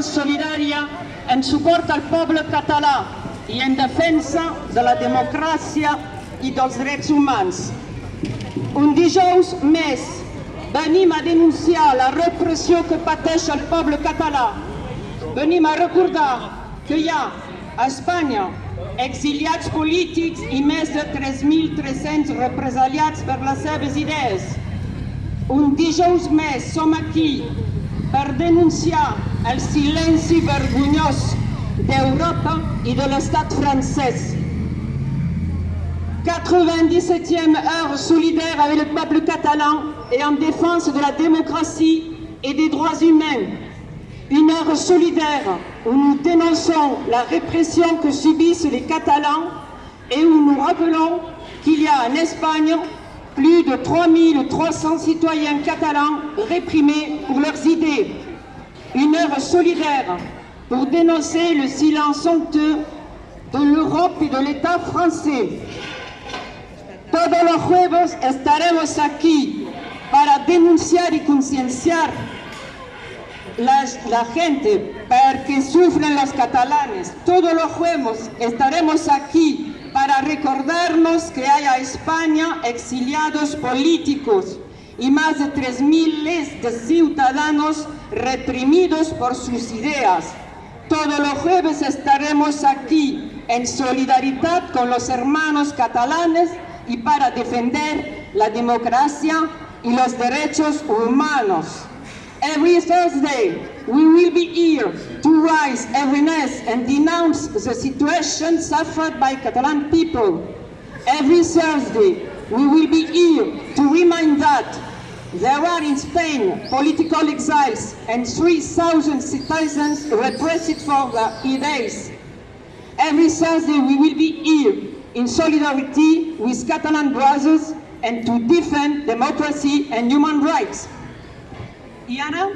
solidària en suport al poble català i en defensa de la democràcia i dels drets humans. Un dijous més venim a denunciar la repressió que pateix el poble català. Venim a recordar que hi ha a Espanya exiliats polítics i més de 3.300 represaliats per les seves idees. Un dijous més som aquí per denunciar el silenci vergonyós d'Europa i de l'estat francès. 97e heure solidaire avec le peuple catalan et en défense de la démocratie et des droits humains. Une heure solidaire où nous dénonçons la répression que subissent les Catalans et où nous rappelons qu'il y a en Espagne plus de 3300 citoyens catalans réprimés pour leurs idées. Une heure solidaire pour dénoncer le silence honteux de l'Europe et de l'État français. Todos los jueves estaremos aquí para denunciar y concienciar la gente porque sufren los catalanes. Todos los jueves estaremos aquí para recordarnos que hay a España exiliados políticos y más de 3.000 de ciudadanos reprimidos por sus ideas. Todos los jueves estaremos aquí en solidaridad con los hermanos catalanes y para defender la democracia y los derechos humanos. Every Thursday, we will be here to raise awareness and denounce the situation suffered by Catalan people. Every Thursday, we will be here to remind that there are in Spain political exiles and 3,000 citizens repressed for their ideas. Every Thursday, we will be here in solidarity with Catalan brothers and to defend democracy and human rights. I ara